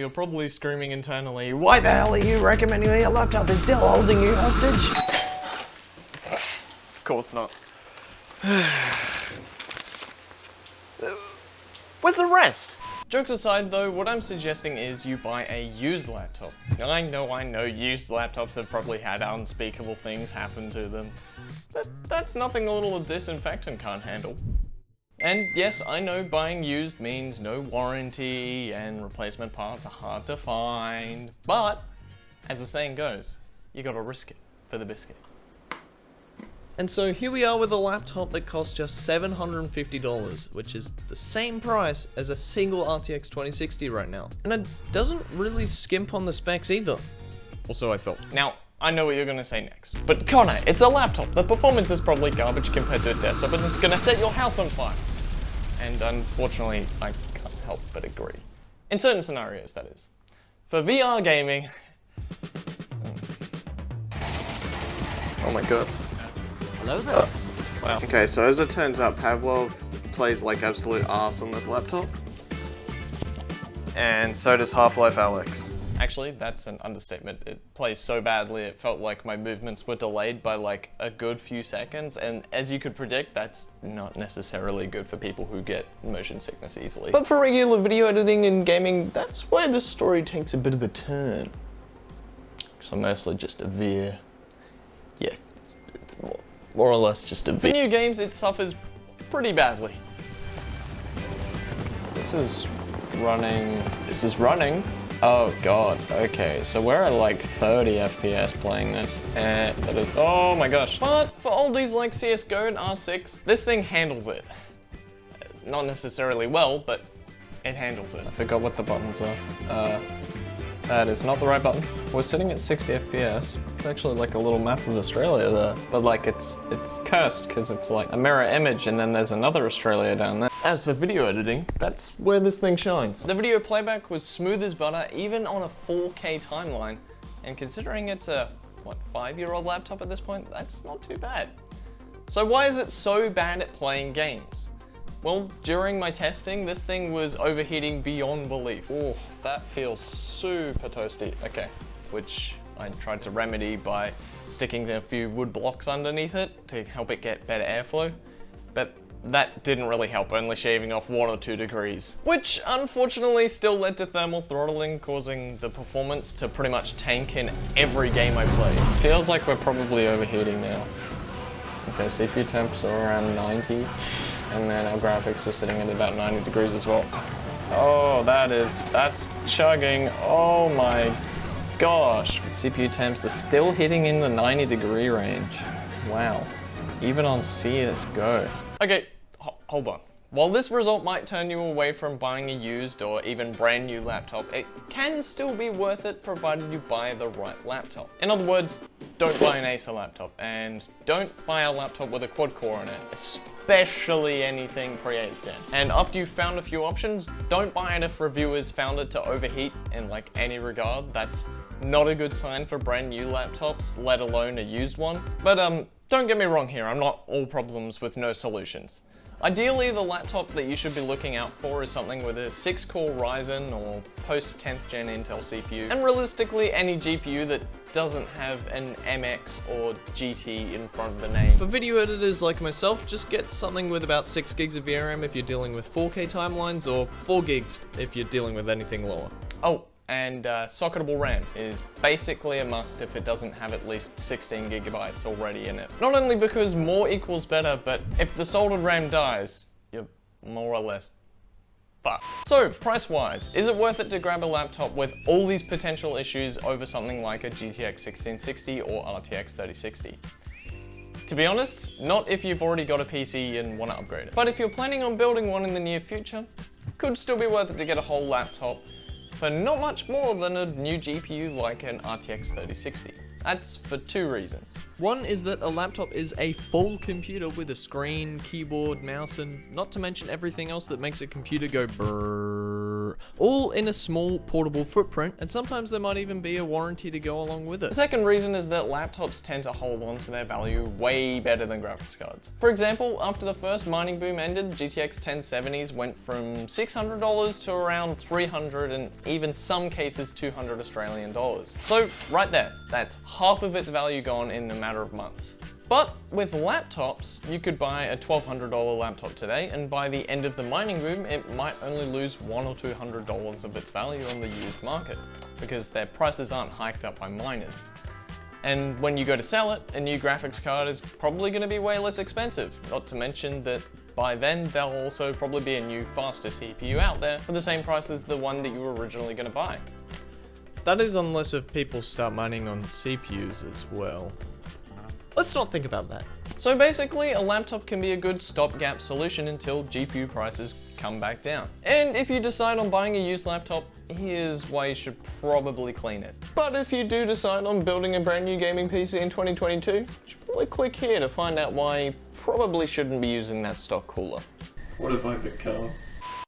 you're probably screaming internally, why the hell are you recommending me a laptop is still holding you hostage? Of course not. Where's the rest? Jokes aside though, what I'm suggesting is you buy a used laptop. I know, used laptops have probably had unspeakable things happen to them. But that's nothing a little disinfectant can't handle. And yes, I know buying used means no warranty and replacement parts are hard to find, but as the saying goes, you gotta risk it for the biscuit. And so here we are with a laptop that costs just $750, which is the same price as a single RTX 2060 right now. And it doesn't really skimp on the specs either. Or so I thought. Now, I know what you're gonna say next, but Connor, it's a laptop. The performance is probably garbage compared to a desktop, and it's gonna set your house on fire. And unfortunately, I can't help but agree. In certain scenarios, that is. For VR gaming... Oh my god. Hello there. Wow. Okay, so as it turns out, Pavlov plays like absolute arse on this laptop. And so does Half-Life Alyx. Actually, that's an understatement. It plays so badly, it felt like my movements were delayed by like a good few seconds, and as you could predict, that's not necessarily good for people who get motion sickness easily. But for regular video editing and gaming, that's where the story takes a bit of a turn. So mostly just a veer. Yeah, it's more or less just a veer. For new games, it suffers pretty badly. This is running. Oh god, okay, so we're at like 30 FPS playing this, and that is, oh my gosh. But for oldies like CSGO and R6, this thing handles it. Not necessarily well, but it handles it. I forgot what the buttons are. That is not the right button. We're sitting at 60 FPS. It's actually like a little map of Australia there. But like it's cursed because it's like a mirror image and then there's another Australia down there. As for video editing, that's where this thing shines. The video playback was smooth as butter even on a 4K timeline. And considering it's a, what, 5-year-old laptop at this point, that's not too bad. So why is it so bad at playing games? Well, during my testing, this thing was overheating beyond belief. Oh, that feels super toasty. Okay, which I tried to remedy by sticking a few wood blocks underneath it to help it get better airflow. But that didn't really help, only shaving off 1 or 2 degrees. Which unfortunately still led to thermal throttling, causing the performance to pretty much tank in every game I played. Feels like we're probably overheating now. Okay, CPU temps are around 90. And then our graphics were sitting at about 90 degrees as well. Oh, that's chugging. Oh my gosh. CPU temps are still hitting in the 90-degree range. Wow. Even on CSGO. Okay, hold on. While this result might turn you away from buying a used or even brand new laptop, it can still be worth it provided you buy the right laptop. In other words, don't buy an Acer laptop, and don't buy a laptop with a quad core in it, especially anything pre-8th gen. And after you've found a few options, don't buy it if reviewers found it to overheat in like any regard. That's not a good sign for brand new laptops, let alone a used one. But don't get me wrong here, I'm not all problems with no solutions. Ideally, the laptop that you should be looking out for is something with a 6-core Ryzen or post-10th gen Intel CPU, and realistically any GPU that doesn't have an MX or GT in front of the name. For video editors like myself, just get something with about 6 gigs of VRAM if you're dealing with 4K timelines, or 4 gigs if you're dealing with anything lower. Oh, and socketable RAM is basically a must if it doesn't have at least 16 gigabytes already in it. Not only because more equals better, but if the soldered RAM dies, you're more or less fucked. So, price-wise, is it worth it to grab a laptop with all these potential issues over something like a GTX 1660 or RTX 3060? To be honest, not if you've already got a PC and want to upgrade it. But if you're planning on building one in the near future, could still be worth it to get a whole laptop for not much more than a new GPU like an RTX 3060. That's for 2 reasons. One is that a laptop is a full computer with a screen, keyboard, mouse, and not to mention everything else that makes a computer go brrrr. cooler, all in a small portable footprint, and sometimes there might even be a warranty to go along with it. The second reason is that laptops tend to hold on to their value way better than graphics cards. For example, after the first mining boom ended, GTX 1070s went from $600 to around $300 and even some cases 200 Australian dollars. So right there, that's half of its value gone in a matter of months. But with laptops, you could buy a $1,200 laptop today, and by the end of the mining boom, it might only lose $100 or $200 of its value on the used market, because their prices aren't hiked up by miners. And when you go to sell it, a new graphics card is probably going to be way less expensive, not to mention that by then there'll also probably be a new faster CPU out there for the same price as the one that you were originally going to buy. That is unless if people start mining on CPUs as well. Let's not think about that. So basically, a laptop can be a good stopgap solution until GPU prices come back down. And if you decide on buying a used laptop, here's why you should probably clean it. But if you do decide on building a brand new gaming PC in 2022, you should probably click here to find out why you probably shouldn't be using that stock cooler. What have I become?